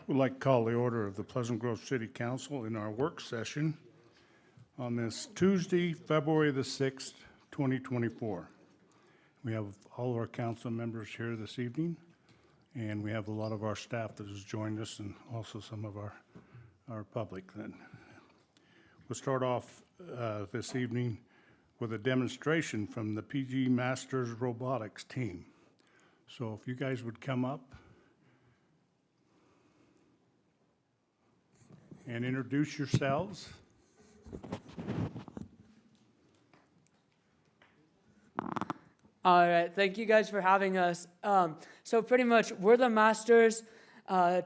We'd like to call the order of the Pleasant Grove City Council in our work session on this Tuesday, February the 6th, 2024. We have all of our council members here this evening, and we have a lot of our staff that has joined us and also some of our public. Then we'll start off this evening with a demonstration from the PG Masters Robotics team. So if you guys would come up and introduce yourselves. All right, thank you guys for having us. So pretty much, we're the Masters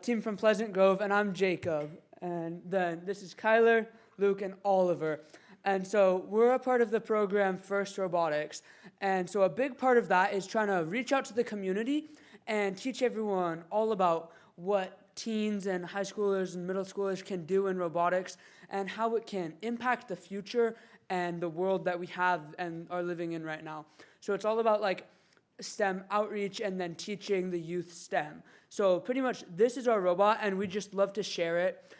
team from Pleasant Grove, and I'm Jacob. And then this is Kyler, Luke, and Oliver. And so we're a part of the program First Robotics. And so a big part of that is trying to reach out to the community and teach everyone all about what teens and high schoolers and middle schoolers can do in robotics and how it can impact the future and the world that we have and are living in right now. So it's all about like STEM outreach and then teaching the youth STEM. So pretty much this is our robot, and we just love to share it.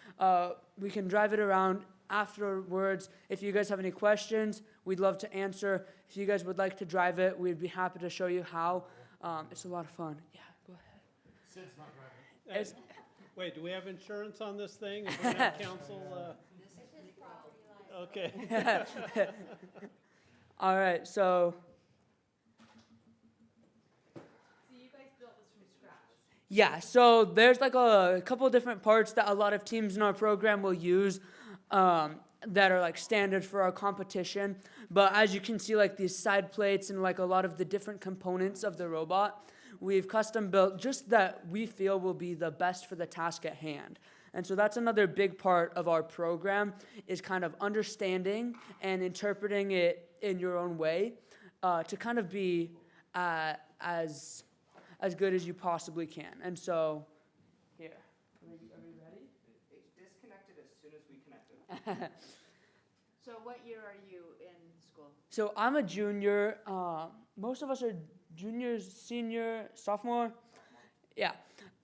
We can drive it around afterwards. If you guys have any questions, we'd love to answer. If you guys would like to drive it, we'd be happy to show you how. It's a lot of fun. Yeah, go ahead. Sid's not driving. Wait, do we have insurance on this thing? If we have council, This is his property license. okay. All right, so You guys built this from scratch. yeah, so there's like a couple of different parts that a lot of teams in our program will use that are like standard for our competition. But as you can see, like these side plates and like a lot of the different components of the robot, we've custom built just that we feel will be the best for the task at hand. And so that's another big part of our program, is kind of understanding and interpreting it in your own way to kind of be as good as you possibly can. And so, here, are we ready? It disconnected as soon as we connected. So what year are you in school? So I'm a junior. Most of us are juniors, senior, sophomore. Yeah.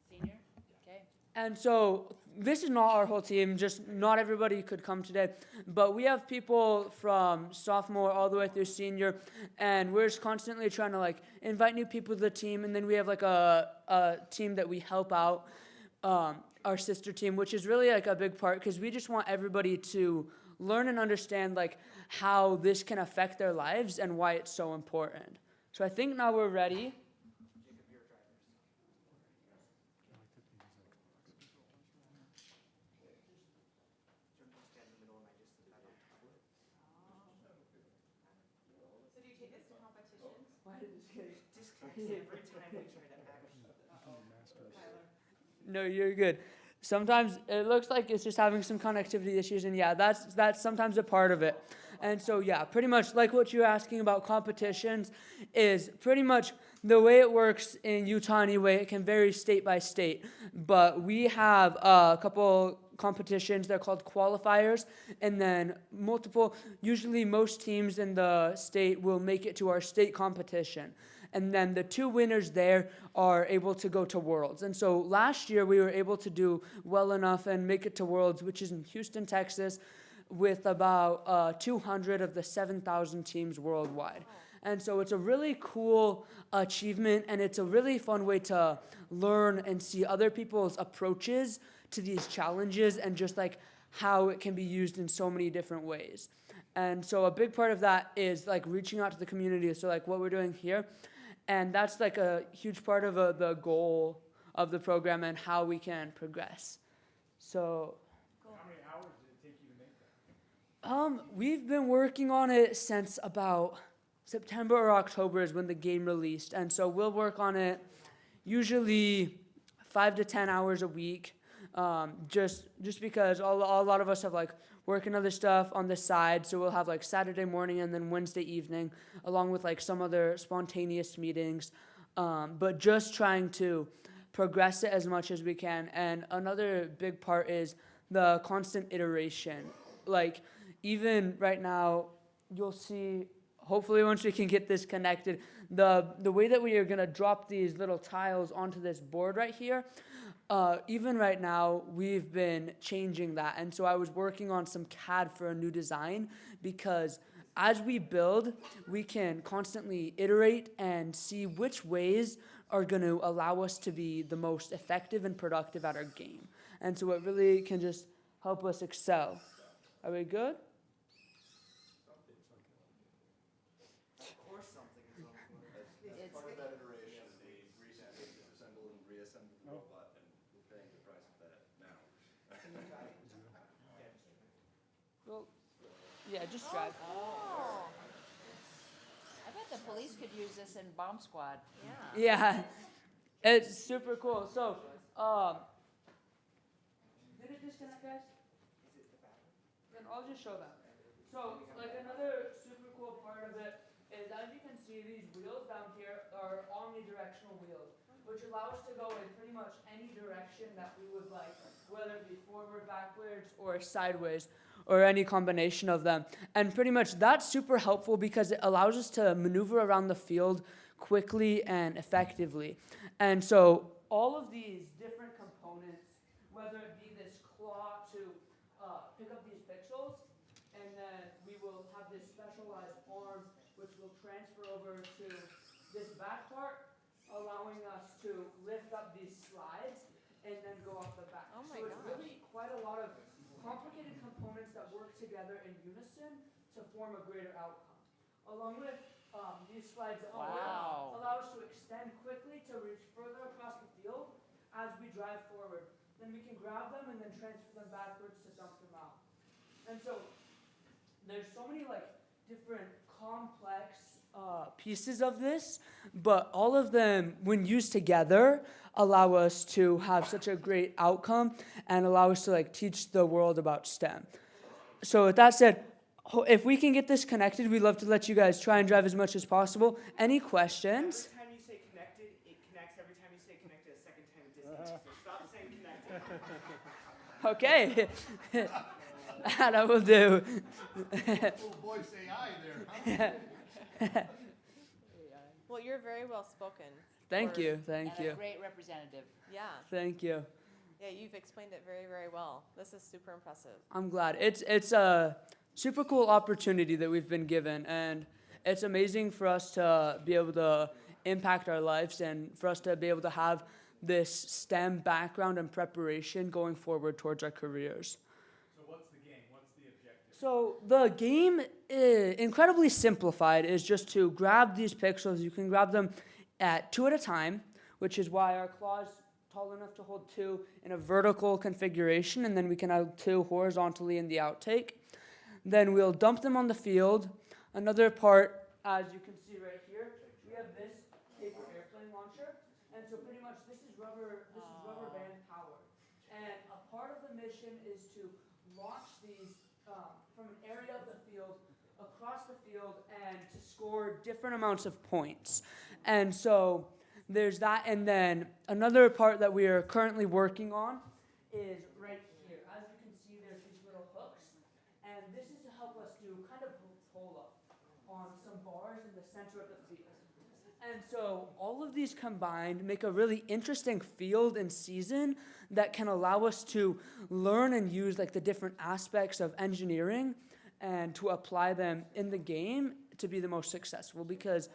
Senior? Okay. And so this is not our whole team, just not everybody could come today. But we have people from sophomore all the way through senior, and we're just constantly trying to like invite new people to the team. And then we have like a team that we help out, our sister team, which is really like a big part because we just want everybody to learn and understand like how this can affect their lives and why it's so important. So I think now we're ready. So do you take this to competitions? Why did this get Disconnects every time we try to act. No, you're good. Sometimes it looks like it's just having some connectivity issues, and yeah, that's sometimes a part of it. And so yeah, pretty much like what you're asking about competitions is pretty much the way it works in Utah anyway. It can vary state by state, but we have a couple competitions. They're called qualifiers, and then multiple. Usually, most teams in the state will make it to our state competition. And then the two winners there are able to go to Worlds. And so last year we were able to do well enough and make it to Worlds, which is in Houston, Texas, with about 200 of the 7,000 teams worldwide. And so it's a really cool achievement, and it's a really fun way to learn and see other people's approaches to these challenges and just like how it can be used in so many different ways. And so a big part of that is like reaching out to the community. So like what we're doing here. And that's like a huge part of the goal of the program and how we can progress. So, How many hours did it take you to make that? we've been working on it since about September or October is when the game released. And so we'll work on it usually 5 to 10 hours a week. Just because a lot of us have like work and other stuff on the side, so we'll have like Saturday morning and then Wednesday evening, along with like some other spontaneous meetings, but just trying to progress it as much as we can. And another big part is the constant iteration. Like even right now, you'll see hopefully once we can get this connected, the way that we are gonna drop these little tiles onto this board right here, even right now, we've been changing that. And so I was working on some CAD for a new design because as we build, we can constantly iterate and see which ways are going to allow us to be the most effective and productive at our game. And so it really can just help us excel. Are we good? As part of that iteration, they disassemble and reassemble the robot, and we're paying the price of that now. Well, yeah, just drive. Oh. I bet the police could use this in Bomb Squad. Yeah. Yeah, it's super cool. So, did it disconnect, guys? Then I'll just show that. So, like another super cool part of it is, as you can see, these wheels down here are omnidirectional wheels, which allow us to go in pretty much any direction that we would like, whether it be forward, backwards, or sideways, or any combination of them. And pretty much that's super helpful because it allows us to maneuver around the field quickly and effectively. And so all of these different components, whether it be this claw to pick up these pixels, and then we will have this specialized arm which will transfer over to this back part, allowing us to lift up these slides and then go up the back. Oh my so it's gosh. really quite a lot of complicated components that work together in unison to form a greater outcome. Along with these slides that Wow. allow us to extend quickly to reach further across the field as we drive forward. Then we can grab them and then transfer them backwards to dump them out. And so there's so many like different complex pieces of this, but all of them, when used together, allow us to have such a great outcome and allow us to like teach the world about STEM. So with that said, if we can get this connected, we'd love to let you guys try and drive as much as possible. Any questions? Every time you say connected, it connects. Every time you say connected, a second time it disconnects. So stop saying connected. Okay. That I will do. Oh, boy, say aye there, huh? Well, you're very well spoken. Thank for- you, thank And you, a great representative. Yeah, thank you. yeah, you've explained it very, very well. This is super impressive. I'm glad. It's a super cool opportunity that we've been given, and it's amazing for us to be able to impact our lives and for us to be able to have this STEM background and preparation going forward towards our careers. So what's the game? What's the objective? So the game, incredibly simplified, is just to grab these pixels. You can grab them at 2 at a time, which is why our claw is tall enough to hold 2 in a vertical configuration, and then we can have 2 horizontally in the outtake. Then we'll dump them on the field. Another part, as you can see right here, we have this paper airplane launcher, and so pretty much this is rubber band powered. And a part of the mission is to launch these from an area of the field across the field and to score different amounts of points. And so there's that, and then another part that we are currently working on is right here. As you can see, there's these little hooks, and this is to help us do kind of pull up on some bars in the center of the field. And so all of these combined make a really interesting field and season that can allow us to learn and use like the different aspects of engineering and to apply them in the game to be the most successful. Because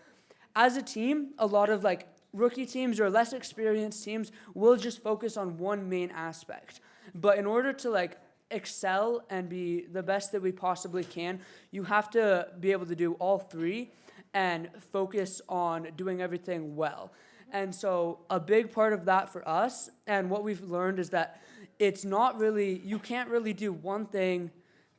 as a team, a lot of like rookie teams or less experienced teams will just focus on one main aspect. But in order to like excel and be the best that we possibly can, you have to be able to do all three and focus on doing everything well. And so a big part of that for us and what we've learned is that it's not really, you can't really do one thing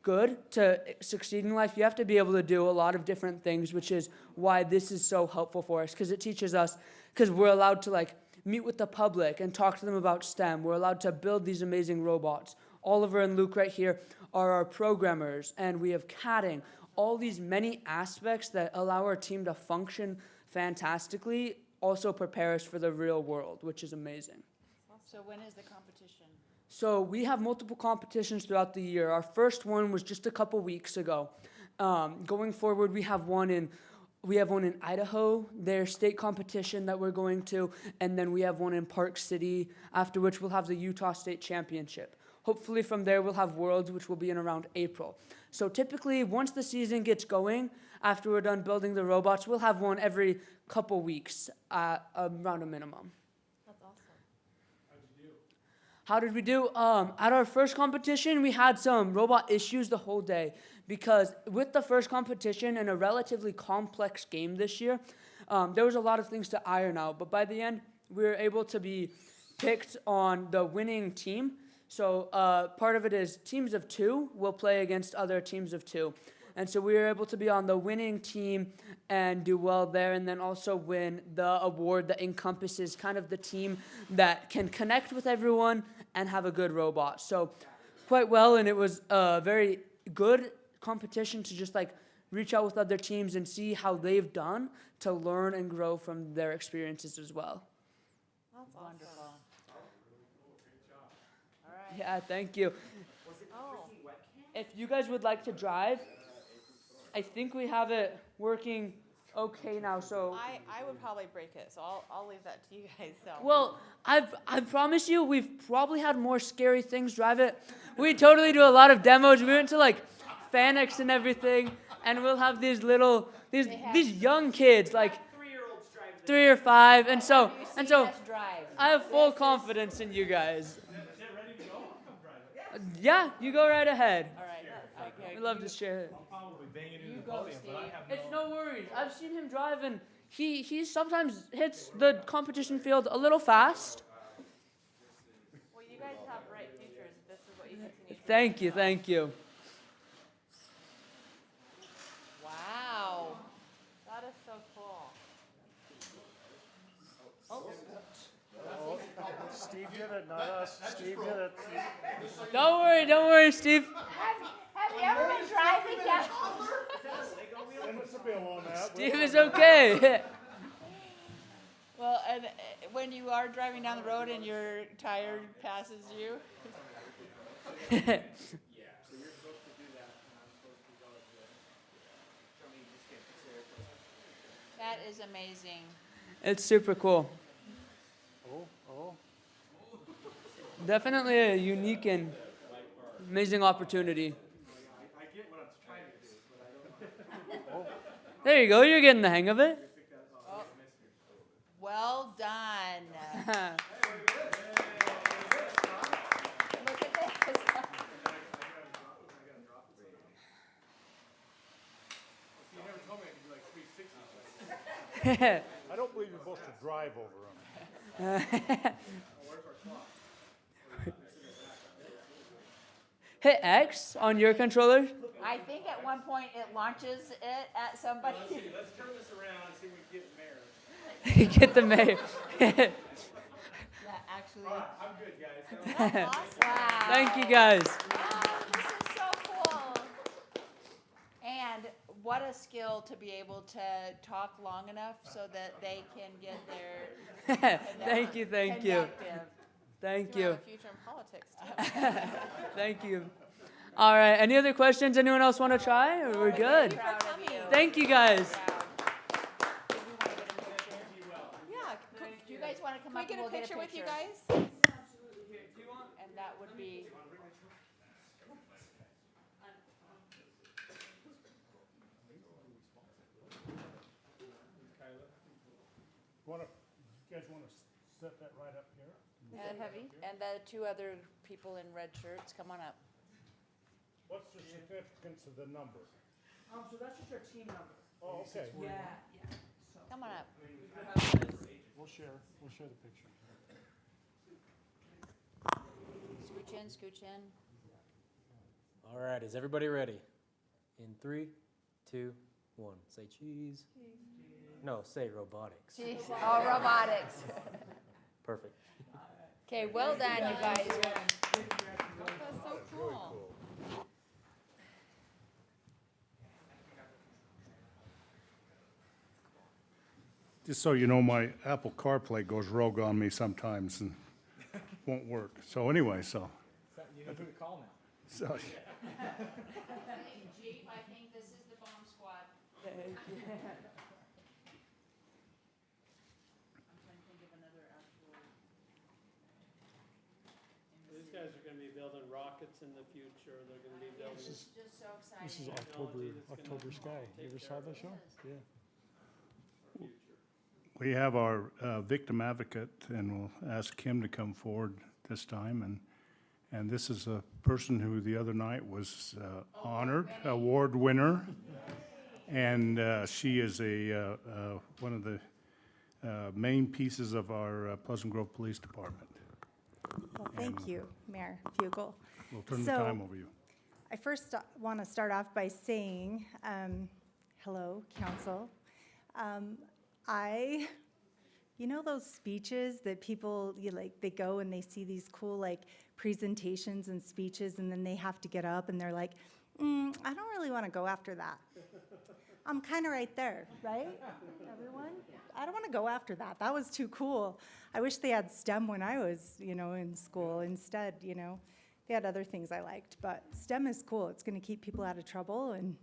good to succeed in life. You have to be able to do a lot of different things, which is why this is so helpful for us, because it teaches us, because we're allowed to like meet with the public and talk to them about STEM. We're allowed to build these amazing robots. Oliver and Luke right here are our programmers, and we have CADing, all these many aspects that allow our team to function fantastically, also prepare us for the real world, which is amazing. So when is the competition? So we have multiple competitions throughout the year. Our first one was just a couple weeks ago. Going forward, we have one in we have one in Idaho, their state competition that we're going to, and then we have one in Park City, after which we'll have the Utah State Championship. Hopefully from there we'll have Worlds, which will be in around April. So typically, once the season gets going, after we're done building the robots, we'll have one every couple weeks, around a minimum. That's awesome. How did we do? At our first competition, we had some robot issues the whole day because with the first competition and a relatively complex game this year, there was a lot of things to iron out. But by the end, we were able to be picked on the winning team. So part of it is teams of 2 will play against other teams of 2. And so we were able to be on the winning team and do well there, and then also win the award that encompasses kind of the team that can connect with everyone and have a good robot. So quite well, and it was a very good competition to just like reach out with other teams and see how they've done to learn and grow from their experiences as well. That's awesome. Wonderful. All right. Yeah, thank you. Oh, If you guys would like to drive, I think we have it working okay now, so. I would probably break it, so I'll leave that to you guys, so. Well, I promise you, we've probably had more scary things drive it. We totally do a lot of demos. We went to like Fanex and everything, and we'll have these these young kids, like 3-year-olds drive this. 3 or 5, and so You see us drive. I have full confidence in you guys. Yeah, you go right ahead. All right. Okay. We love to share it. You go, Steve. It's no worries. I've seen him drive, and he sometimes hits the competition field a little fast. Well, you guys have bright futures if this is what you continue to. Thank you, thank you. Wow. That is so cool. Steve did it, not us. Steve did it. Don't worry, Steve. Have you ever been driving down? What's the bill on that? Steve is okay. Well, and when you are driving down the road and your tire passes you, So you're supposed to do that, and I'm supposed to go to show me you just can't fix the airplane. that is amazing. It's super cool. Oh. Definitely a unique and amazing opportunity. I get what I'm trying to do, but I don't. There you go. You're getting the hang of it. Well done. Look at this. You never told me I could do like 360. I don't believe you're supposed to drive over them. Hit X on your controller. I think at one point it launches it at somebody. Let's turn this around and see if we can get mayor. Get the mayor. Yeah, actually. I'm good, guys. That's awesome. Wow. Thank you, guys. Oh, this is so cool. And what a skill to be able to talk long enough so that they can get their Thank you. connective. Thank You have you. a future in politics, too. Thank you. All right. Any other questions? Anyone else want to try? Or we're good. Proud of you. Thank you, guys. Proud. Did we want to get a picture? Yeah, Do you guys want to come can we up get and a we'll get a picture with you picture? guys? And that would be, You guys want to set that right up here? is it heavy? And the 2 other people in red shirts, come on up. What's the significance of the number? So that's just our team number. Oh, okay. Yeah. Come on up. We'll share the picture. Scooch in. All right, is everybody ready? In 3, 2, 1. Say cheese. No, say robotics. Jeez. Oh, robotics. Perfect. Okay, well done, you guys. That's so cool. Just so you know, my Apple CarPlay goes rogue on me sometimes and won't work. So anyway, You know who to call now. so Chief, I think this is the bomb squad. guys are gonna be building rockets in the future, they're gonna be building. It's just so exciting. This is Technology that's gonna October Sky. You take ever care saw of that us. show? Yeah. We have our victim advocate, and we'll ask him to come forward this time. And this is a person who the other night was honored, award winner. And she is one of the main pieces of our Pleasant Grove Police Department. Well, thank you, Mayor Fugel. We'll turn the So- time over you. I first want to start off by saying, hello, council. You know those speeches that people, they go and they see these cool, presentations and speeches, and then they have to get up and they're like, I don't really want to go after that. I'm kind of right there, right? Everyone? I don't want to go after that. That was too cool. I wish they had STEM when I was, in school. Instead, they had other things I liked. But STEM is cool. It's going to keep people out of trouble. And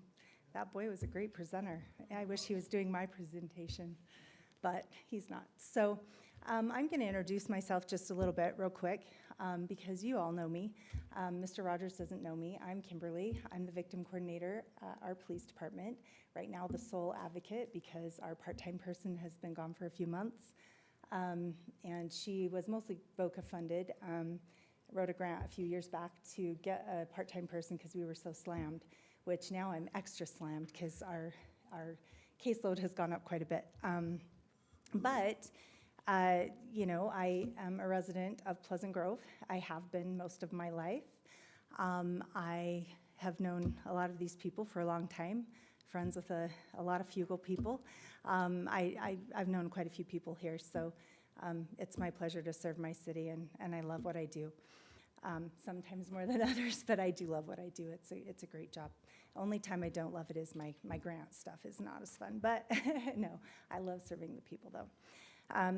that boy was a great presenter. I wish he was doing my presentation, but he's not. So I'm going to introduce myself just a little bit real quick because you all know me. Mr. Rogers doesn't know me. I'm Kimberly. I'm the victim coordinator at our police department. Right now, the sole advocate because our part-time person has been gone for a few months. And she was mostly VOCA funded. Wrote a grant a few years back to get a part-time person because we were so slammed, which now I'm extra slammed because our caseload has gone up quite a bit. But I am a resident of Pleasant Grove. I have been most of my life. I have known a lot of these people for a long time, friends with a lot of Fugel people. I've known quite a few people here, so it's my pleasure to serve my city, and I love what I do. Sometimes more than others, but I do love what I do. It's a great job. Only time I don't love it is my grant stuff is not as fun, but no, I love serving the people though.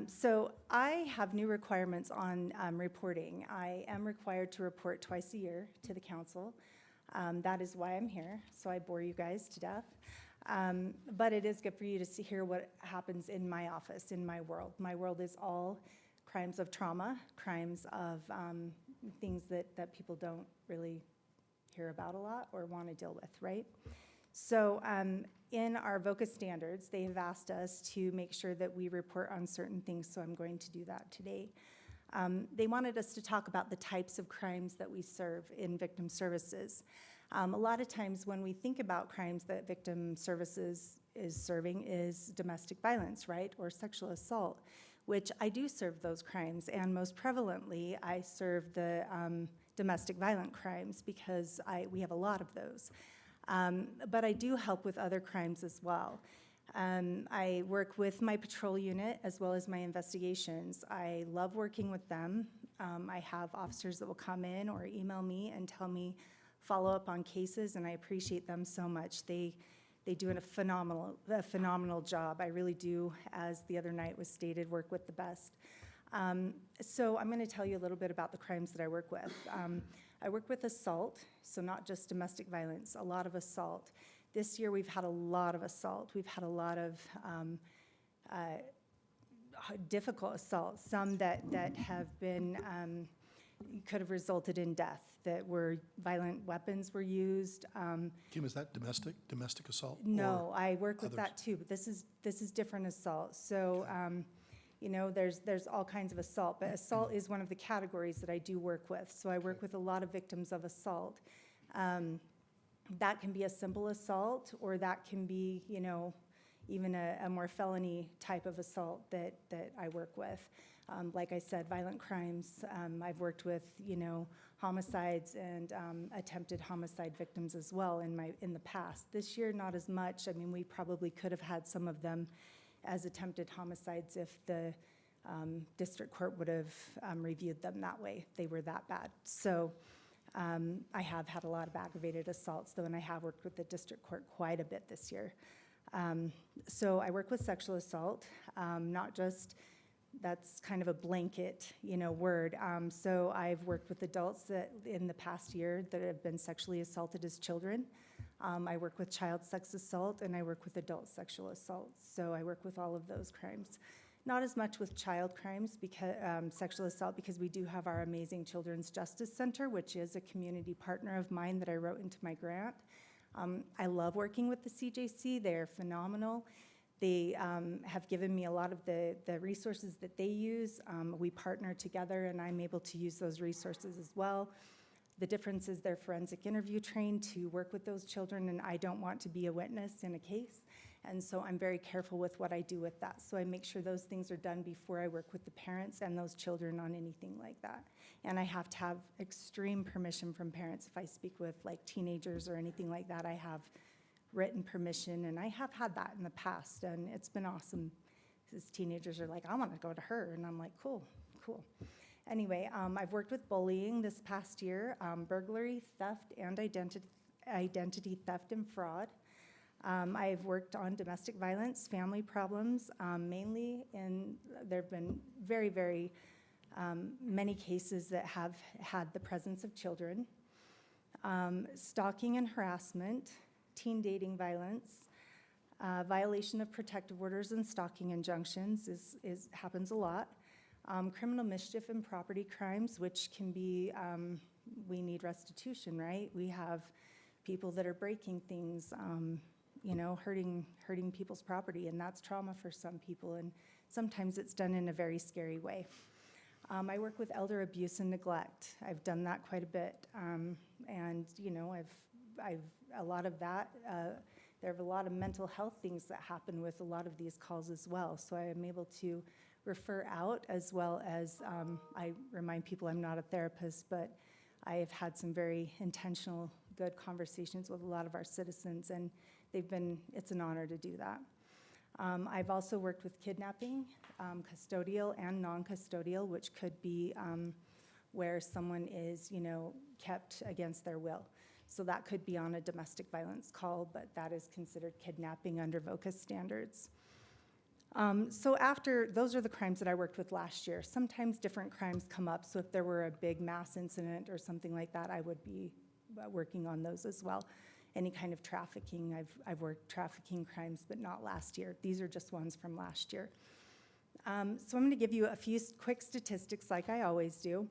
So I have new requirements on reporting. I am required to report twice a year to the council. That is why I'm here, so I bore you guys to death. But it is good for you to hear what happens in my office, in my world. My world is all crimes of trauma, crimes of things that people don't really hear about a lot or want to deal with, right? So in our VOCA standards, they have asked us to make sure that we report on certain things, so I'm going to do that today. They wanted us to talk about the types of crimes that we serve in victim services. A lot of times when we think about crimes that victim services is serving is domestic violence, right, or sexual assault, which I do serve those crimes, and most prevalently, I serve the domestic violent crimes because we have a lot of those. But I do help with other crimes as well. I work with my patrol unit as well as my investigations. I love working with them. I have officers that will come in or email me and tell me follow up on cases, and I appreciate them so much. They do a phenomenal job. I really do, as the other night was stated, work with the best. So I'm going to tell you a little bit about the crimes that I work with. I work with assault, so not just domestic violence, a lot of assault. This year we've had a lot of assault. We've had a lot of difficult assaults, some that have been, could have resulted in death, that were violent weapons were used. Kim, is that domestic assault? No, I work with others? that too, but this is different assault. So, there's all kinds of assault, but assault is one of the categories that I do work with. So I work with a lot of victims of assault. That can be a simple assault, or that can be, even a more felony type of assault that I work with. Like I said, violent crimes. I've worked with, homicides and attempted homicide victims as well in the past. This year, not as much. I mean, we probably could have had some of them as attempted homicides if the district court would have reviewed them that way. They were that bad. So I have had a lot of aggravated assaults, though, and I have worked with the district court quite a bit this year. So I work with sexual assault, not just, that's kind of a blanket, word. So I've worked with adults that in the past year that have been sexually assaulted as children. I work with child sex assault, and I work with adult sexual assault. So I work with all of those crimes. Not as much with child crimes, because, sexual assault, because we do have our amazing Children's Justice Center, which is a community partner of mine that I wrote into my grant. I love working with the CJC. They're phenomenal. They have given me a lot of the resources that they use. We partner together, and I'm able to use those resources as well. The difference is they're forensic interview trained to work with those children, and I don't want to be a witness in a case. And so I'm very careful with what I do with that. So I make sure those things are done before I work with the parents and those children on anything like that. And I have to have extreme permission from parents. If I speak with like teenagers or anything like that, I have written permission, and I have had that in the past, and it's been awesome. These teenagers are like, I want to go to her, and I'm like, cool. Anyway, I've worked with bullying this past year, burglary, theft, and identity theft and fraud. I've worked on domestic violence, family problems, mainly, and there have been very, very many cases that have had the presence of children. Stalking and harassment, teen dating violence, violation of protective orders and stalking injunctions happens a lot. Criminal mischief and property crimes, which can be, we need restitution, right? We have people that are breaking things, hurting people's property, and that's trauma for some people, and sometimes it's done in a very scary way. I work with elder abuse and neglect. I've done that quite a bit, and I've a lot of that. There are a lot of mental health things that happen with a lot of these calls as well, so I am able to refer out, as well as I remind people I'm not a therapist, but I have had some very intentional, good conversations with a lot of our citizens, and it's an honor to do that. I've also worked with kidnapping, custodial and non-custodial, which could be where someone is, kept against their will. So that could be on a domestic violence call, but that is considered kidnapping under VOCA standards. So those are the crimes that I worked with last year. Sometimes different crimes come up, so if there were a big mass incident or something like that, I would be working on those as well. Any kind of trafficking, I've worked trafficking crimes, but not last year. These are just ones from last year. So I'm going to give you a few quick statistics like I always do.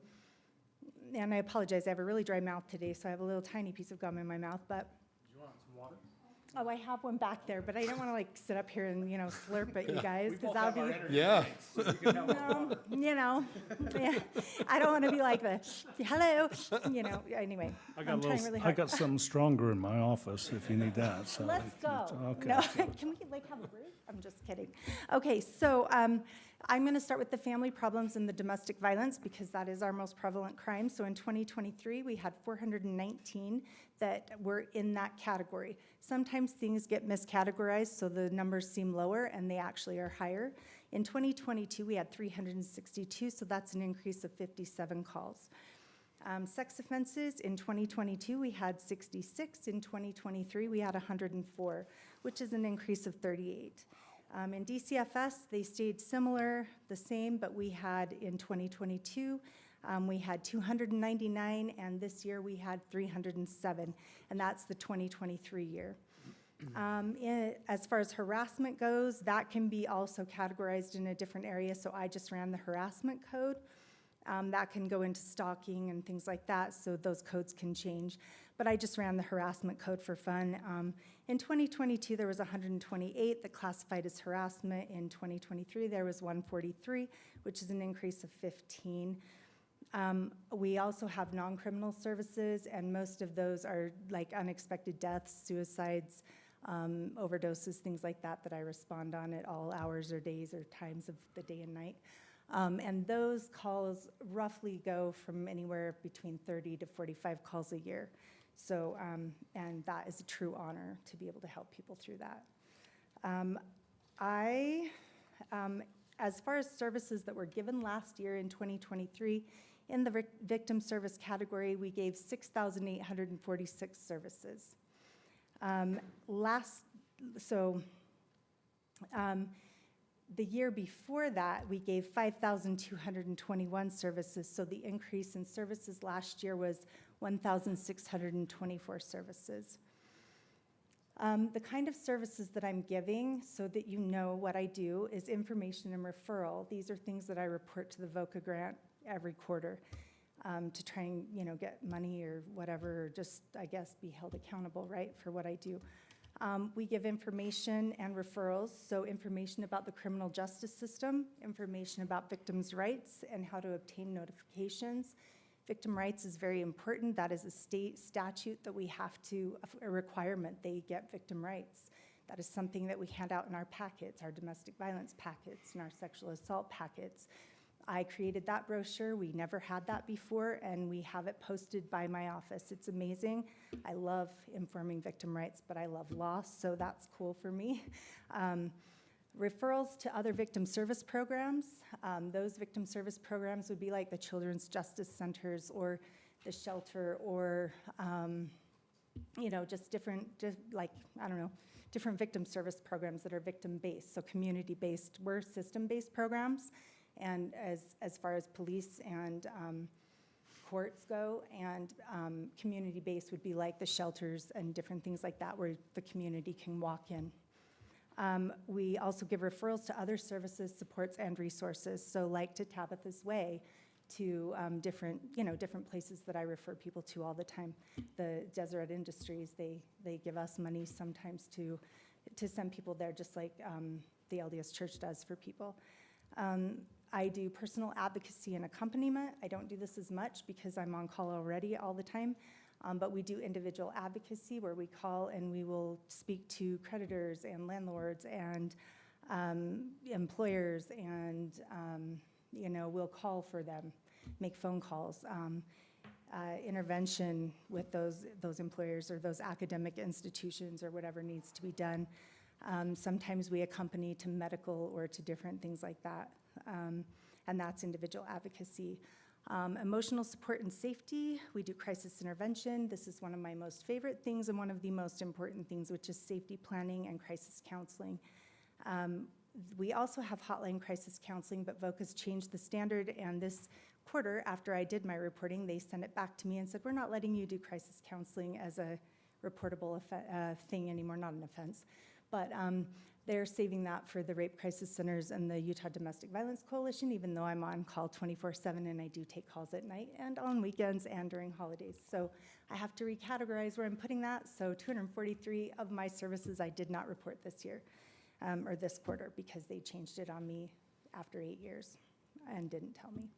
And I apologize, I have a really dry mouth today, so I have a little tiny piece of gum in my mouth, but. Do you want some water? Oh, I have one back there, but I don't want to sit up here and, slurp at you guys, because that'll be. Yeah. No, yeah, I don't want to be like hello, anyway. I'm trying really I hard. got something stronger in my office if you need that, so. Let's go. Okay. No, can we have a break? I'm just kidding. Okay, so I'm going to start with the family problems and the domestic violence, because that is our most prevalent crime. So in 2023, we had 419 that were in that category. Sometimes things get miscategorized, so the numbers seem lower, and they actually are higher. In 2022, we had 362, so that's an increase of 57 calls. Sex offenses, in 2022, we had 66. In 2023, we had 104, which is an increase of 38. In DCFS, they stayed the same, but we had in 2022, we had 299, and this year we had 307, and that's the 2023 year. As far as harassment goes, that can be also categorized in a different area, so I just ran the harassment code. That can go into stalking and things like that, so those codes can change. But I just ran the harassment code for fun. In 2022, there was 128 that classified as harassment. In 2023, there was 143, which is an increase of 15. We also have non-criminal services, and most of those are like unexpected deaths, suicides, overdoses, things like that I respond on at all hours or days or times of the day and night. And those calls roughly go from anywhere between 30 to 45 calls a year. So, and that is a true honor to be able to help people through that. As far as services that were given last year in 2023, in the victim service category, we gave 6,846 services. The year before that, we gave 5,221 services, so the increase in services last year was 1,624 services. The kind of services that I'm giving, so that you know what I do, is information and referral. These are things that I report to the VOCA grant every quarter, to try and, get money or whatever, or just, I guess, be held accountable, right, for what I do. We give information and referrals, so information about the criminal justice system, information about victims' rights and how to obtain notifications. Victim rights is very important. That is a state statute that we have to, a requirement, they get victim rights. That is something that we hand out in our packets, our domestic violence packets and our sexual assault packets. I created that brochure. We never had that before, and we have it posted by my office. It's amazing. I love informing victim rights, but I love loss, so that's cool for me. Referrals to other victim service programs. Those victim service programs would be like the Children's Justice Centers or the shelter, or just different, different victim service programs that are victim-based, so community-based. We're system-based programs, and as far as police and courts go, and community-based would be like the shelters and different things like that where the community can walk in. We also give referrals to other services, supports, and resources, so like to Tabitha's Way, to different places that I refer people to all the time. The Deseret Industries, they give us money sometimes to send people there, just like the LDS Church does for people. I do personal advocacy and accompaniment. I don't do this as much because I'm on call already all the time, but we do individual advocacy where we call and we will speak to creditors and landlords and employers, and we'll call for them, make phone calls. Intervention with those employers or those academic institutions or whatever needs to be done. Sometimes we accompany to medical or to different things like that, and that's individual advocacy. Emotional support and safety, we do crisis intervention. This is one of my most favorite things and one of the most important things, which is safety planning and crisis counseling. We also have hotline crisis counseling, but VOCA's changed the standard, and this quarter, after I did my reporting, they sent it back to me and said, we're not letting you do crisis counseling as a reportable thing anymore, not an offense. But they're saving that for the rape crisis centers and the Utah Domestic Violence Coalition, even though I'm on call 24/7 and I do take calls at night and on weekends and during holidays. So I have to recategorize where I'm putting that. So 243 of my services I did not report this year, or this quarter, because they changed it on me after 8 years and didn't tell me.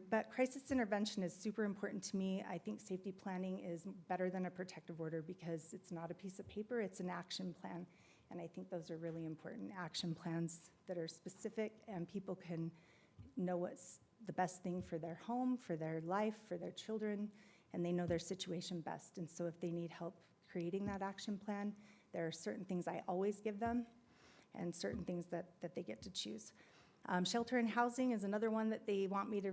But crisis intervention is super important to me. I think safety planning is better than a protective order because it's not a piece of paper, it's an action plan. And I think those are really important action plans that are specific, and people can know what's the best thing for their home, for their life, for their children, and they know their situation best. And so if they need help creating that action plan, there are certain things I always give them and certain things that they get to choose. Shelter and housing is another one that they want me to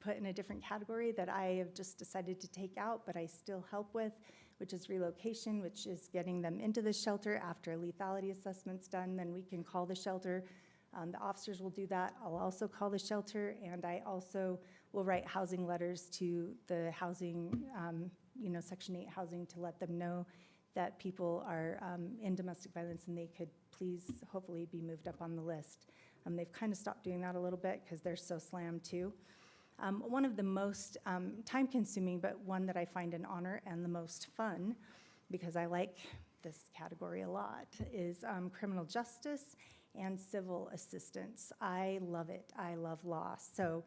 put in a different category that I have just decided to take out, but I still help with, which is relocation, which is getting them into the shelter after a lethality assessment's done. Then we can call the shelter. The officers will do that. I'll also call the shelter, and I also will write housing letters to the housing, Section 8 housing, to let them know that people are in domestic violence and they could please hopefully be moved up on the list. They've kind of stopped doing that a little bit because they're so slammed too. One of the most time-consuming, but one that I find an honor and the most fun, because I like this category a lot, is criminal justice and civil assistance. I love it. I love law. So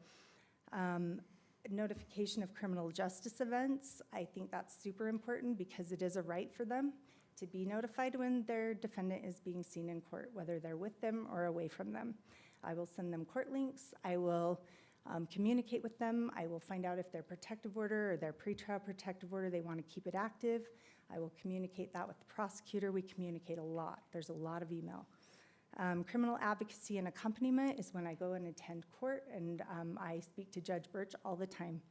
notification of criminal justice events, I think that's super important because it is a right for them to be notified when their defendant is being seen in court, whether they're with them or away from them. I will send them court links. I will communicate with them. I will find out if their protective order or their pretrial protective order, they want to keep it active. I will communicate that with the prosecutor. We communicate a lot. There's a lot of email. Criminal advocacy and accompaniment is when I go and attend court, and I speak to Judge Birch all the time.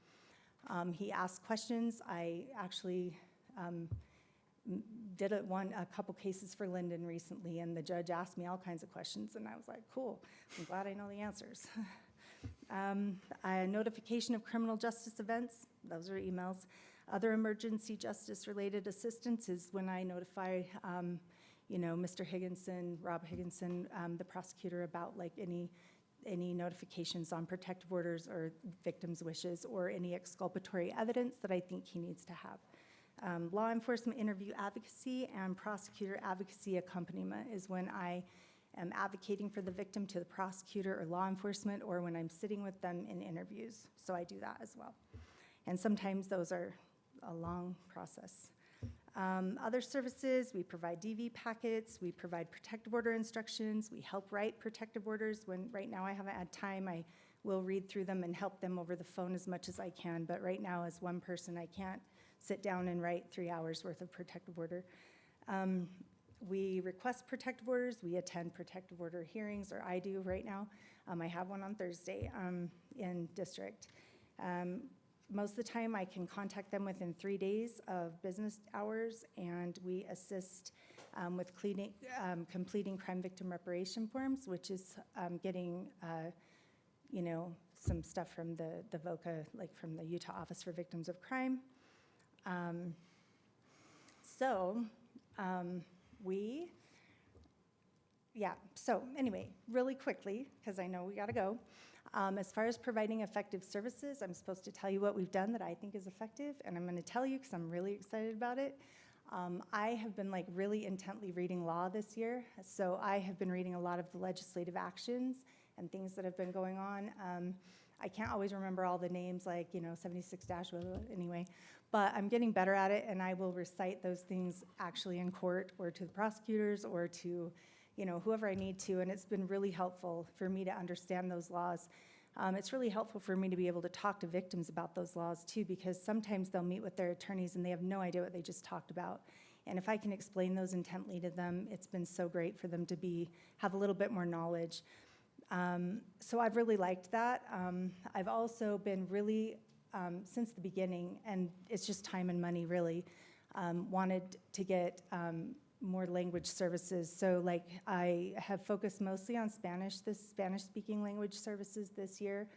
He asks questions. I actually did a couple cases for Linden recently, and the judge asked me all kinds of questions, and I was like, cool, I'm glad I know the answers. A notification of criminal justice events, those are emails. Other emergency justice-related assistance is when I notify, Mr. Higginson, Rob Higginson, the prosecutor, about like any notifications on protective orders or victims' wishes or any exculpatory evidence that I think he needs to have. Law enforcement interview advocacy and prosecutor advocacy accompaniment is when I am advocating for the victim to the prosecutor or law enforcement, or when I'm sitting with them in interviews. So I do that as well. And sometimes those are a long process. Other services, we provide DV packets, we provide protective order instructions, we help write protective orders. When right now I haven't had time, I will read through them and help them over the phone as much as I can. But right now, as one person, I can't sit down and write 3 hours worth of protective order. We request protective orders, we attend protective order hearings, or I do right now. I have one on Thursday in district. Most of the time, I can contact them within 3 days of business hours, and we assist with completing crime victim reparation forms, which is getting, some stuff from the VOCA, like from the Utah Office for Victims of Crime. So anyway, really quickly, because I know we gotta go. As far as providing effective services, I'm supposed to tell you what we've done that I think is effective, and I'm gonna tell you because I'm really excited about it. I have been like really intently reading law this year, so I have been reading a lot of the legislative actions and things that have been going on. I can't always remember all the names, like, 76 dash, anyway, but I'm getting better at it, and I will recite those things actually in court or to the prosecutors or to, whoever I need to, and it's been really helpful for me to understand those laws. It's really helpful for me to be able to talk to victims about those laws too, because sometimes they'll meet with their attorneys and they have no idea what they just talked about. And if I can explain those intently to them, it's been so great for them to have a little bit more knowledge. So I've really liked that. I've also been really, since the beginning, and it's just time and money really, wanted to get more language services. So like I have focused mostly on Spanish speaking language services this year,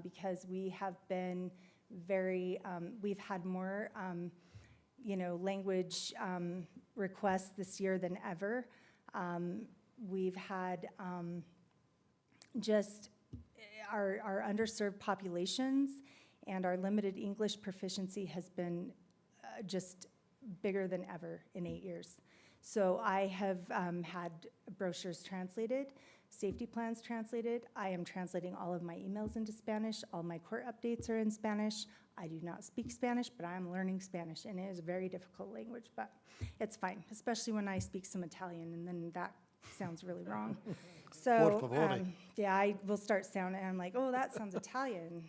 because we have been we've had more, language requests this year than ever. We've had just our underserved populations and our limited English proficiency has been just bigger than ever in 8 years. So I have had brochures translated, safety plans translated. I am translating all of my emails into Spanish. All my court updates are in Spanish. I do not speak Spanish, but I am learning Spanish, and it is a very difficult language, but it's fine, especially when I speak some Italian, and then that sounds really wrong. Por So, favore. yeah, I will start sounding, and I'm like, oh, that sounds Italian.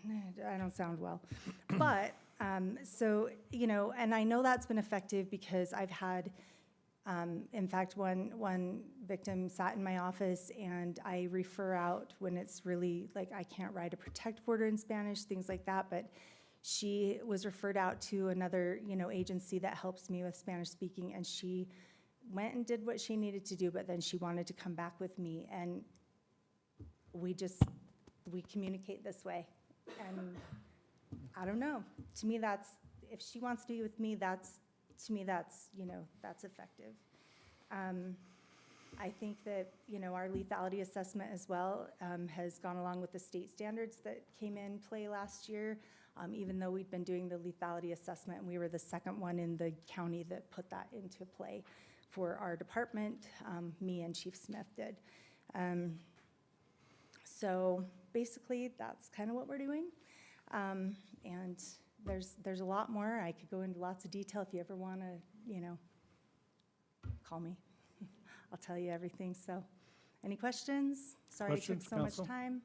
I don't sound well. But, so, and I know that's been effective because I've had, in fact, one victim sat in my office, and I refer out when it's really, like, I can't write a protective order in Spanish, things like that, but she was referred out to another, agency that helps me with Spanish speaking, and she went and did what she needed to do, but then she wanted to come back with me, and we communicate this way. And I don't know, to me if she wants to be with me, that's effective. I think that, our lethality assessment as well has gone along with the state standards that came in play last year, even though we'd been doing the lethality assessment, and we were the second one in the county that put that into play for our department. Me and Chief Smith did. So basically, that's kind of what we're doing. And there's a lot more. I could go into lots of detail if you ever want to, call me. I'll tell you everything. So, any questions? Sorry it took Questions, so much counsel? time.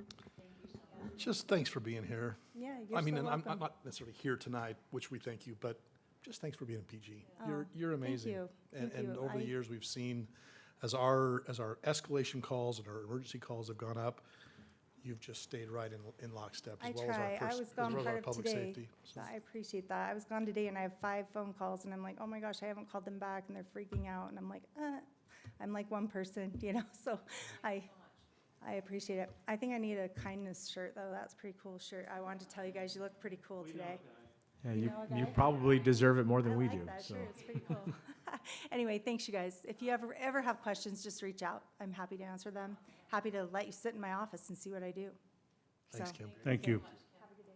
Just thanks for being here. Yeah, you're I mean, so and welcome. I'm not necessarily here tonight, which we thank you, but just thanks for being in PG. Oh, You're amazing. you. And Thank you. over the I- years, we've seen, as our escalation calls and our emergency calls have gone up, you've just stayed right in lockstep, I as well as try. our I first, was as gone well as our part of public today. safety. So I appreciate that. I was gone today, and I have 5 phone calls, and I'm like, oh my gosh, I haven't called them back, and they're freaking out, and I'm like one person, so I appreciate it. I think I need a kindness shirt, though. That's a pretty cool shirt. I wanted to tell you guys, you look pretty cool today. Yeah, You you, know a you guy? probably deserve it more than I we like do, that so. shirt. It's pretty cool. Anyway, thanks, you guys. If you ever have questions, just reach out. I'm happy to answer them. Happy to let you sit in my office and see what I do. Thanks, So, Kim. Thank you. Have a good day.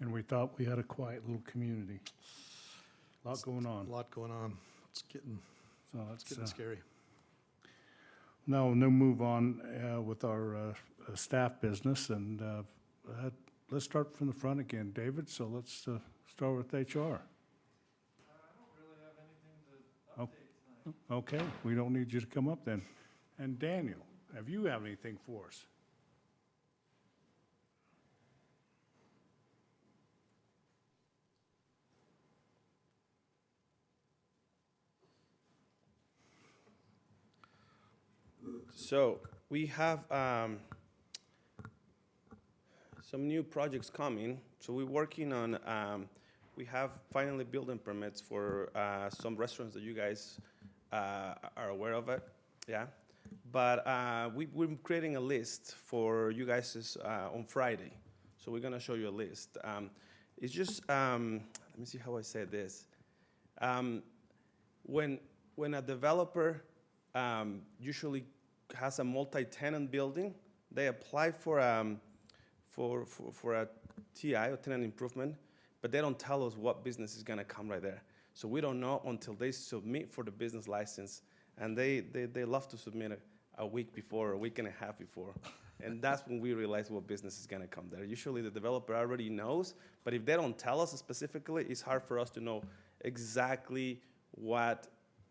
And we thought we had a quiet little community. Lot going A on. lot going on. It's getting So that's, scary. now, we'll move on with our staff business, and let's start from the front again, David. So let's start with HR. Okay, we don't need you to come up then. And Daniel, have you have anything for us? So we have some new projects coming. So we're working on, we have finally building permits for some restaurants that you guys are aware of it, yeah. But we're creating a list for you guys on Friday. So we're gonna show you a list. It's just, let me see how I say this. When a developer usually has a multi-tenant building, they apply for a TI, or tenant improvement, but they don't tell us what business is gonna come right there. So we don't know until they submit for the business license, and they love to submit a week before, a week and a half before. And that's when we realize what business is gonna come there. Usually the developer already knows, but if they don't tell us specifically, it's hard for us to know exactly what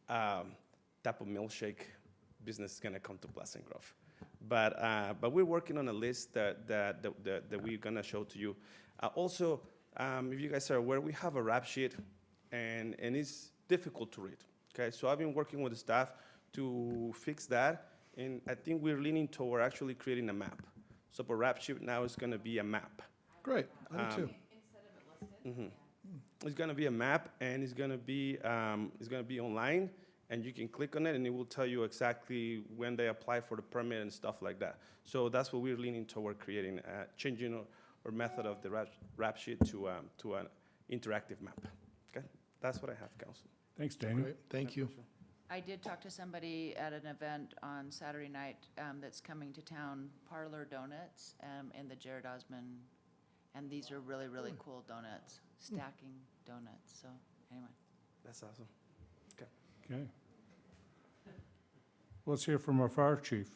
type of milkshake business is gonna come to Pleasant Grove. But we're working on a list that we're gonna show to you. Also, if you guys are aware, we have a rap sheet, and it's difficult to read. Okay, so I've been working with the staff to fix that, and I think we're leaning toward actually creating a map. So for rap sheet now is gonna be a map. Great, I do too. It's gonna be a map, and it's gonna be online, and you can click on it, and it will tell you exactly when they apply for the permit and stuff like that. So that's what we're leaning toward creating, changing our method of the rap sheet to an interactive map. Okay, that's what I have, Council. Thanks, Daniel. Great, thank you. I did talk to somebody at an event on Saturday night that's coming to town, Parlor Donuts, in the Jared Osmond, and these are really, really cool donuts, stacking donuts, so anyway. That's awesome. Okay. Let's hear from our fire chief.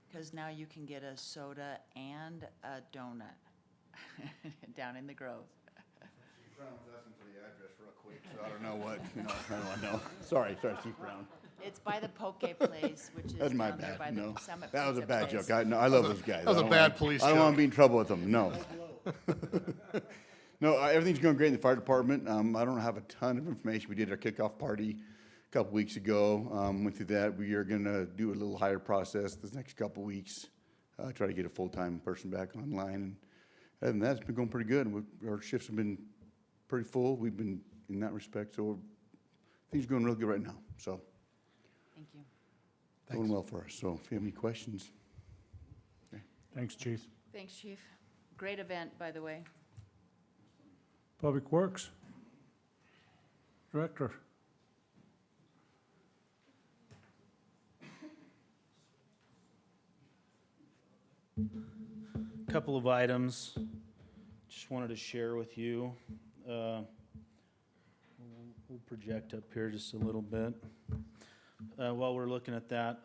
Because now you can get a soda and a donut down in the Grove. Brown was asking for the address real quick, so I don't know what, I don't know. Sorry, Chief Brown. It's by the Poke Place, which is That's my down there by bad, the no. Summit That was a Pizza bad Place. joke. I love those guys. that was I a don't bad wanna- police I don't want joke. to be in trouble with them, no. No, everything's going great in the fire department. I don't have a ton of information. We did our kickoff party a couple weeks ago. Went through that. We are gonna do a little higher process this next couple weeks. Try to get a full-time person back online. And other than that, it's been going pretty good. Our shifts have been pretty full. We've been in that respect, so things are going real good right now. So Thank you. going well for us. So if you have any questions. Thanks, chief. Thanks, Chief. Great event, by the way. Public Works. Director. Couple of items, just wanted to share with you. We'll project up here just a little bit. While we're looking at that,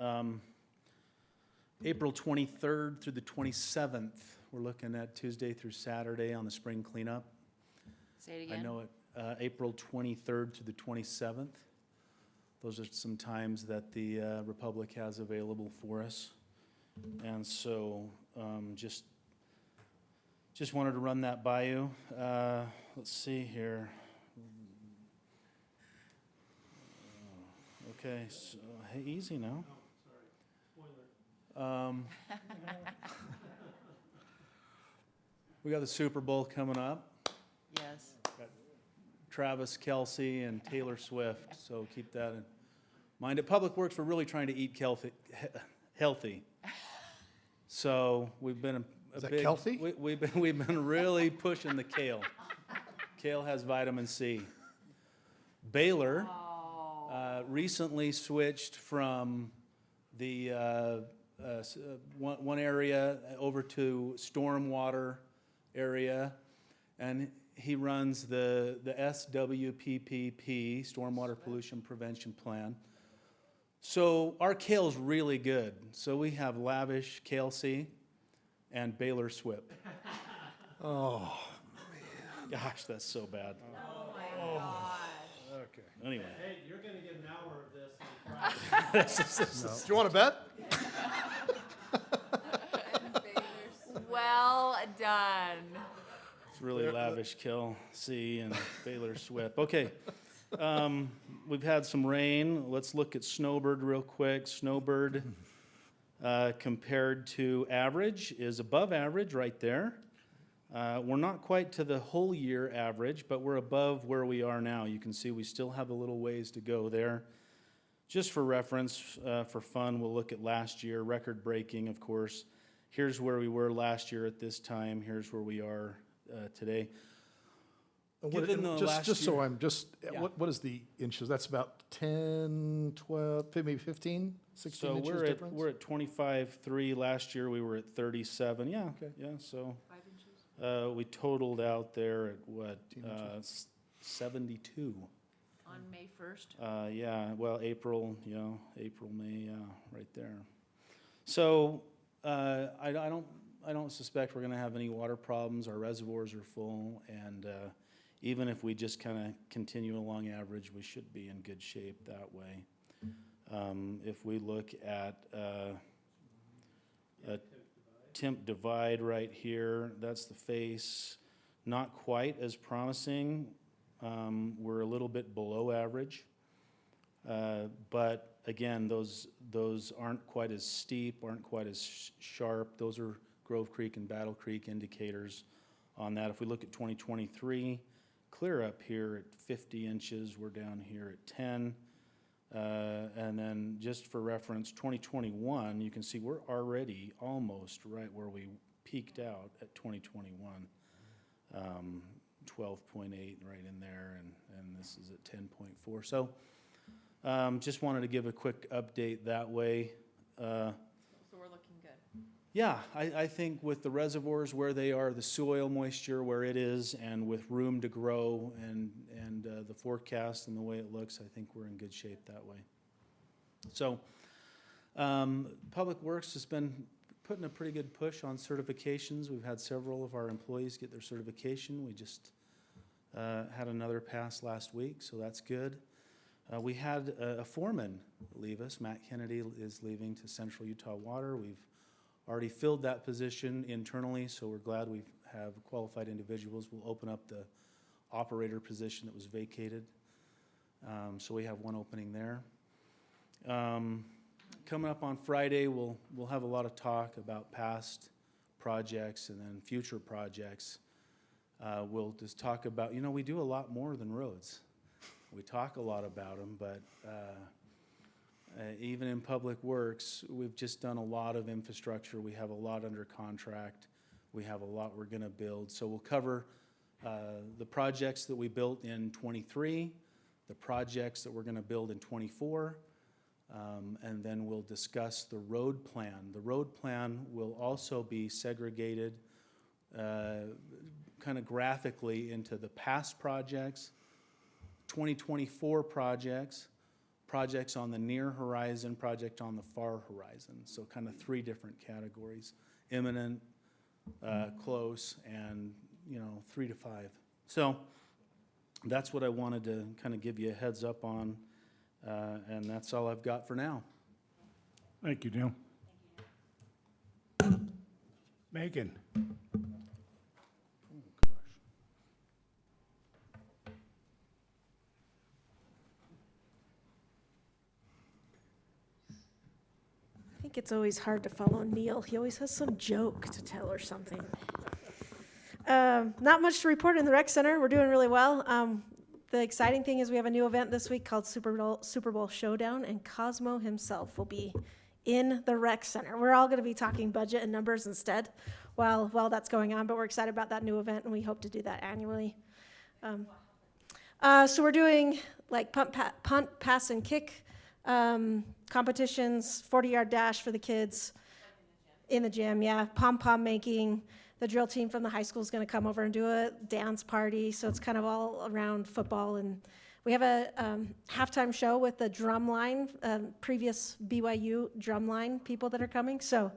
April 23rd through the 27th, we're looking at Tuesday through Saturday on the spring cleanup. Say it I again. know it, April 23rd to the 27th. Those are some times that the Republic has available for us. And so just wanted to run that by you. Let's see here. Okay, so, hey, easy now. We got the Super Bowl coming up. Yes. Travis Kelce and Taylor Swift, so keep that Mind at Public Works, we're really trying to eat healthy. So we've been a Is that big. healthy? We've been really pushing the kale. Kale has vitamin C. Baylor recently switched from the one area over to stormwater area, and he runs the SWPPP, Stormwater Pollution Prevention Plan. So our kale's really good. So we have Lavish Kale C and Baylor SWIP. Oh, Gosh, that's so bad. Okay. Anyway. Hey, you're gonna get an hour of this. do you want to bet? Well done. It's really Lavish Kale C and Baylor SWIP. Okay. We've had some rain. Let's look at Snowbird real quick. Snowbird, compared to average, is above average right there. We're not quite to the whole year average, but we're above where we are now. You can see we still have a little ways to go there. Just for reference, for fun, we'll look at last year, record breaking, of course. Here's where we were last year at this time. Here's where we are today. Given the last Just so year- I'm just, Yeah. what is the inches? That's about 10, 12, maybe 15, 16 So inches difference? we're at 25.3. Last year we were at 37. Yeah, Okay. yeah. So we totaled out there at what 72. On May 1st? Yeah. Well, April, April, May, yeah, right there. So I don't suspect we're going to have any water problems. Our reservoirs are full, and even if we just kind of continue along average, we should be in good shape that way. If we look at a temp divide right here, that's the face. Not quite as promising. We're a little bit below average. But again, those aren't quite as steep, aren't quite as sharp. Those are Grove Creek and Battle Creek indicators on that. If we look at 2023, clear up here at 50 inches, we're down here at 10. And then just for reference, 2021, you can see we're already almost right where we peaked out at 2021. 12.8 right in there, and this is at 10.4. So just wanted to give a quick update that way. So we're looking good. Yeah, I think with the reservoirs where they are, the soil moisture where it is, and with room to grow, and the forecast and the way it looks, I think we're in good shape that way. So Public Works has been putting a pretty good push on certifications. We've had several of our employees get their certification. We just had another pass last week, so that's good. We had a foreman leave us. Matt Kennedy is leaving to Central Utah Water. We've already filled that position internally, so we're glad we have qualified individuals. We'll open up the operator position that was vacated. So we have one opening there. Coming up on Friday, we'll have a lot of talk about past projects and then future projects. We'll just talk about, we do a lot more than roads. We talk a lot about them, but even in Public Works, we've just done a lot of infrastructure. We have a lot under contract. We have a lot we're going to build. So we'll cover the projects that we built in '23, the projects that we're going to build in '24, and then we'll discuss the road plan. The road plan will also be segregated kind of graphically into the past projects, 2024 projects, projects on the near horizon, project on the far horizon. So kind of three different categories: imminent, close, and 3 to 5. So that's what I wanted to kind of give you a heads up on, and that's all I've got for now. Thank you, Neil. Megan. I think it's always hard to follow Neil. He always has some joke to tell or something. Not much to report in the rec center. We're doing really well. the exciting thing is we have a new event this week called Super Bowl Showdown, and Cosmo himself will be in the rec center. We're all going to be talking budget and numbers instead while that's going on, but we're excited about that new event, and we hope to do that annually. So we're doing like punt, pass, and kick competitions, 40-yard dash for the kids in the gym, yeah. Pom-pom making. The drill team from the high school is going to come over and do a dance party, so it's kind of all around football. And we have a halftime show with the drumline, previous BYU drumline people that are coming. So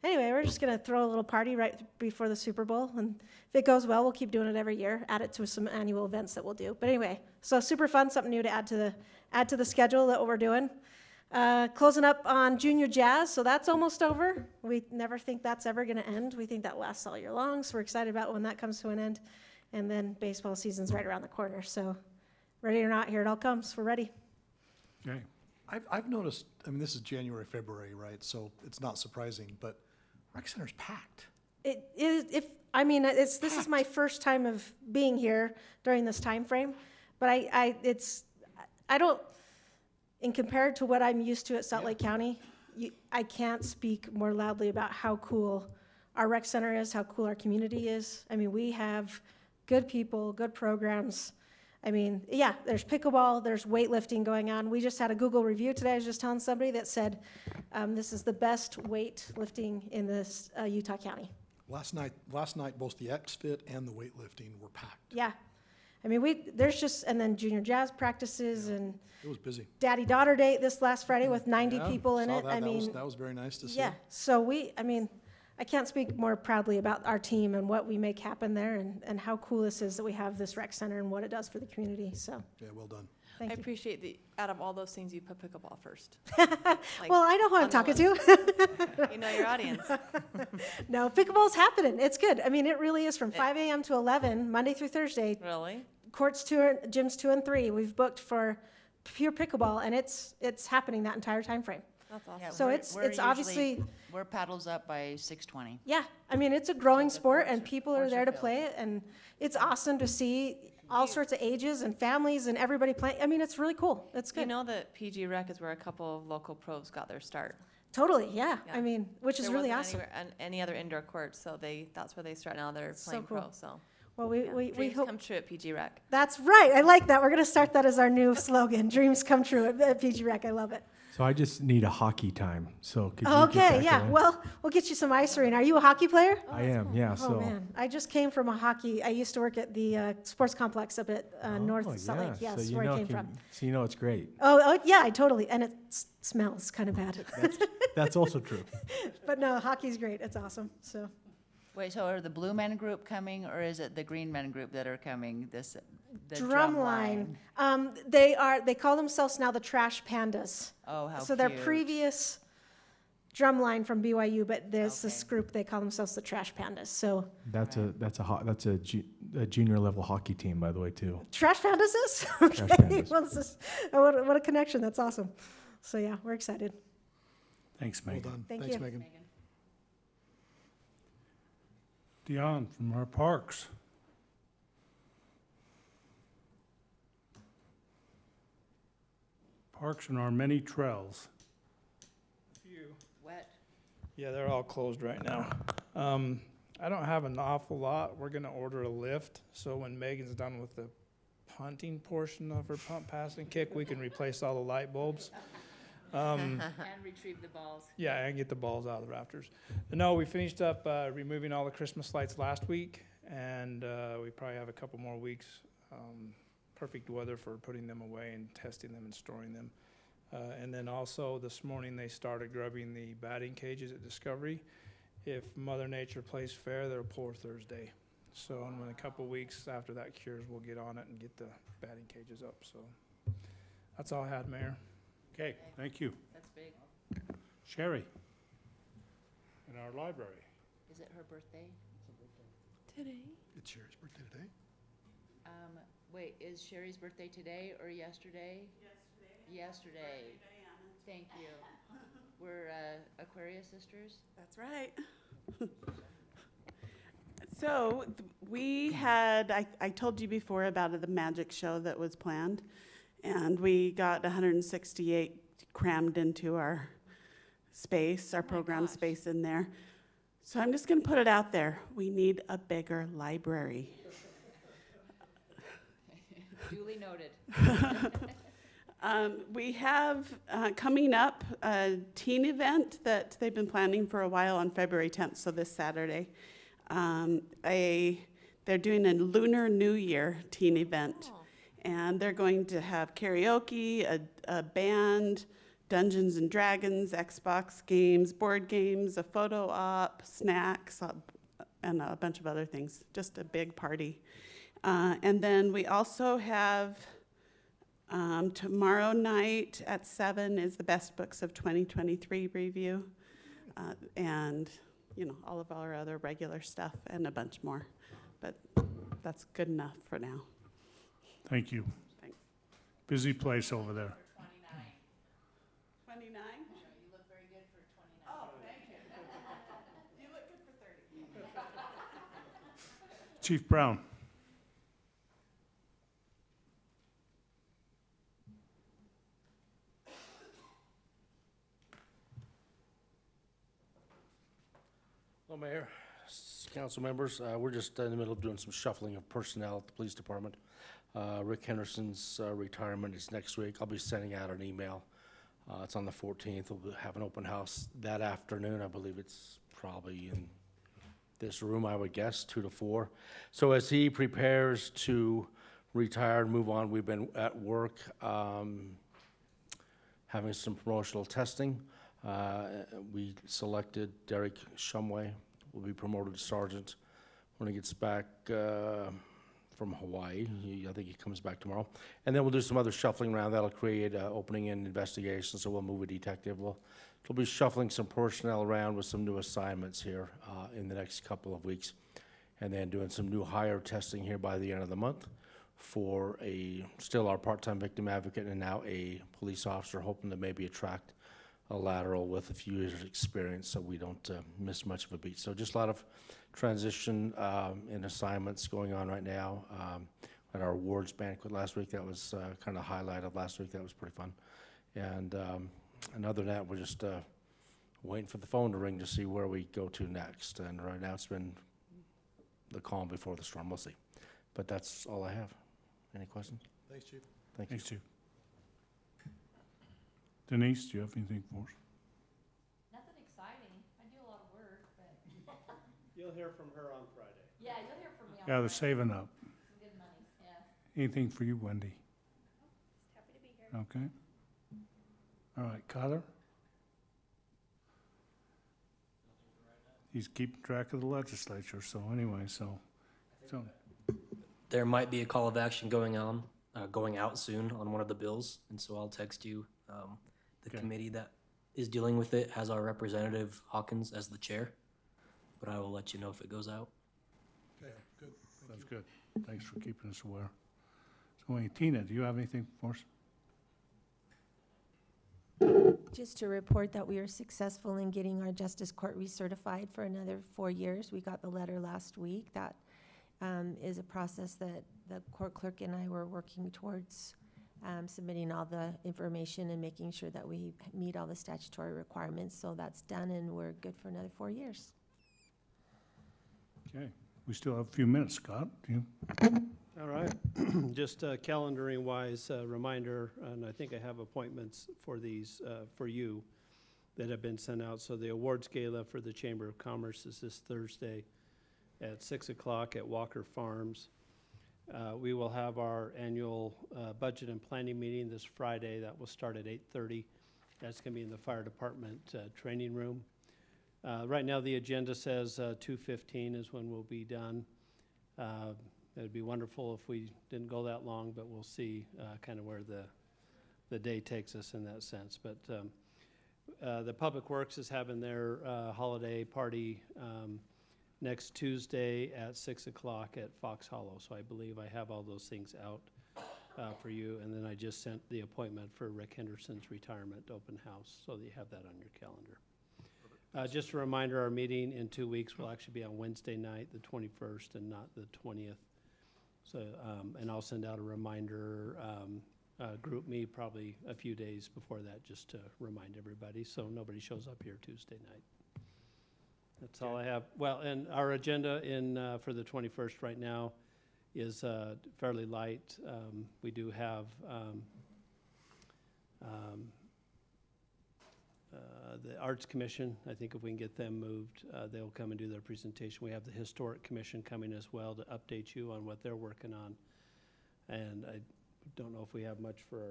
anyway, we're just going to throw a little party right before the Super Bowl, and if it goes well, we'll keep doing it every year, add it to some annual events that we'll do. But anyway, so super fun, something new to add to the schedule that what we're doing. Closing up on junior jazz, so that's almost over. We never think that's ever going to end. We think that lasts all year long, so we're excited about when that comes to an end. And then baseball season's right around the corner, so ready or not, here it all comes. We're ready. Okay. I've noticed, I mean, this is January, February, right? So it's not surprising, but rec center's packed. It is, this is my first time of being here during this time frame, but I don't, and compared to what I'm used to at Salt Lake County, I can't speak more loudly about how cool our rec center is, how cool our community is. I mean, we have good people, good programs. I mean, yeah, there's pickleball, there's weightlifting going on. We just had a Google review today. I was just telling somebody that said this is the best weightlifting in this Utah County. Last night, both the XFIT and the weightlifting were packed. Yeah. I mean, there's just, and then junior jazz practices and It was busy. daddy-daughter date this last Friday with 90 Yeah, people in saw it. that. I mean, That was very nice to see. yeah, so I can't speak more proudly about our team and what we make happen there and how cool this is that we have this rec center and what it does for the community, so, Yeah, well done. thank I you. appreciate out of all those things, you put pickleball first. Well, I know who I'm on the talking list. to. You know your audience. No, pickleball's happening. It's good. I mean, it really is from 5 a.m. to 11, Monday through Thursday. Really? Courts 2, gyms 2 and 3. We've booked for pure pickleball, and it's happening that entire time frame. That's awesome. Yeah, So we're- it's we're obviously, usually- We're paddles up by 6:20. yeah, I mean, it's a growing the sport, courts and are- people are courts are there to filled. play it, and it's awesome to see all sorts of ages and families and everybody playing. I mean, it's really cool. It's You good. know that PG Rec is where a couple of local pros got their start. Totally, yeah. Yeah. I mean, which is There really wasn't awesome. any other indoor courts, so that's where they start now. They're So playing cool. pro, so. Well, we Dreams hope. come true at PG Rec. That's right. I like that. We're going to start that as our new slogan. Dreams come true at PG Rec. I love it. So I just need a hockey time. So could you get Okay, that yeah. going? Well, we'll get you some ice arena. Are you a hockey player? I am, yeah. Oh, So man. I just came from a hockey. I used to work at the sports complex up at North Oh, Salt Lake. yeah. Yes, So you where I know came from. So you know it's great. Oh, yeah, I totally. And it smells kind of bad. That's also true. But no, hockey's great. It's awesome. So Wait, so are the Blue Men group coming, or is it the Green Men group that are coming? The drum Drumline. line? They call themselves now the Trash Pandas. Oh, how So their cute. previous drumline from BYU, but there's this Okay. group, they call themselves the Trash Pandas. So That's a junior level hockey team, by the way, too. Trash Pandas is? Trash Okay. Pandas. Well, what a connection. That's awesome. So yeah, we're excited. Thanks, Well Megan. done. Thank Thanks, you. Megan. Dion from our parks. Parks and our many trails. Wet. Yeah, they're all closed right now. I don't have an awful lot. We're gonna order a lift, so when Megan's done with the punting portion of her pump, pass, and kick, we can replace all the light bulbs. And retrieve the balls. Yeah, and get the balls out of the rafters. No, we finished up removing all the Christmas lights last week, and we probably have a couple more weeks. Perfect weather for putting them away and testing them and storing them. And then also this morning they started grubbing the batting cages at Discovery. If Mother Nature plays fair, they'll pour Thursday. So in a couple weeks after that cures, we'll get on it and get the batting cages up. So that's all I had, Mayor. Okay, thank you. That's big. Sherry, in our library. Is it her birthday? Today? It's Sherry's birthday today. Wait, is Sherry's birthday today or yesterday? Yesterday. Thank you. We're Aquarius sisters? That's right. So We had, I told you before about the magic show that was planned, and we got 168 crammed into our space, our program space in there. So I'm just going to put it out there. We need a bigger library. Duly noted. We have coming up a teen event that they've been planning for a while on February 10th, so this Saturday. They're doing a Lunar New Year teen event, and they're going to have karaoke, a band, Dungeons and Dragons, Xbox games, board games, a photo op, snacks, and a bunch of other things. Just a big party. And then we also have tomorrow night at 7 is the Best Books of 2023 review, and all of our other regular stuff and a bunch more. But that's good enough for now. Thank you. Thanks. Busy place over there. 29? You look very good for 29. Oh, thank you. You look good for 30. Chief Brown. Hello, Mayor, council members. We're just in the middle of doing some shuffling of personnel at the police department. Rick Henderson's retirement is next week. I'll be sending out an email. It's on the 14th. We'll have an open house that afternoon. I believe it's probably in this room, I would guess, 2 to 4. So as he prepares to retire and move on, we've been at work having some promotional testing. We selected Derek Shumway, will be promoted to sergeant when he gets back from Hawaii. I think he comes back tomorrow. And then we'll do some other shuffling around. That'll create an opening in investigation, so we'll move a detective. We'll be shuffling some personnel around with some new assignments here in the next couple of weeks. And then doing some new hire testing here by the end of the month for still our part-time victim advocate and now a police officer, hoping to maybe attract a lateral with a few years of experience so we don't miss much of a beat. So just a lot of transition in assignments going on right now. At our awards banquet last week, that was kind of the highlight of last week. That was pretty fun. And other than that, we're just waiting for the phone to ring to see where we go to next. And right now it's been the calm before the storm. We'll see. But that's all I have. Any questions? Thanks, Chief. Thank you. Thanks, Chief. Denise, do you have anything for us? Nothing exciting. I do a lot of work, but You'll hear from her on Friday. yeah, you'll hear from me on Yeah, they're Friday. saving up. Some good monies, yeah. Anything for you, Wendy? Just happy to be here. Okay. All right, Kyler? He's keeping track of the legislature, so anyway, so. There might be a call of action going out soon on one of the bills, and so I'll text you. The Okay. committee that is dealing with it has our representative Hawkins as the chair, but I will let you know if it goes out. Okay, good. Thank That's you. good. Thanks for keeping us aware. So, Tina, do you have anything for us? Just to report that we are successful in getting our justice court recertified for another 4 years. We got the letter last week. That is a process that the court clerk and I were working towards, submitting all the information and making sure that we meet all the statutory requirements. So that's done, and we're good for another 4 years. Okay, we still have a few minutes, Scott. Do you? All right. Just calendaring-wise, reminder, and I think I have appointments for these, for you, that have been sent out. So the awards gala for the Chamber of Commerce is this Thursday at 6 o'clock at Walker Farms. We will have our annual budget and planning meeting this Friday. That will start at 8:30. That's going to be in the fire department training room. Right now, the agenda says 2:15 is when we'll be done. It'd be wonderful if we didn't go that long, but we'll see kind of where the day takes us in that sense. But the Public Works is having their holiday party next Tuesday at 6 o'clock at Fox Hollow. So I believe I have all those things out for you. And then I just sent the appointment for Rick Henderson's retirement open house, so that you have that on your calendar. Just a reminder, our meeting in 2 weeks will actually be on Wednesday night, the 21st, and not the 20th. So, and I'll send out a reminder, group me probably a few days before that, just to remind everybody, so nobody shows up here Tuesday night. That's all I have. Well, and our agenda for the 21st right now is fairly light. We do have the Arts Commission. I think if we can get them moved, they'll come and do their presentation. We have the Historic Commission coming as well to update you on what they're working on. And I don't know if we have much for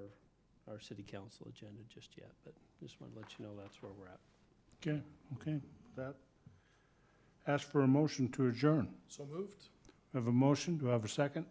our city council agenda just yet, but just want to let you know that's where we're at. Okay. That. Ask for a motion to adjourn. So moved. We have a motion. Do I have a second?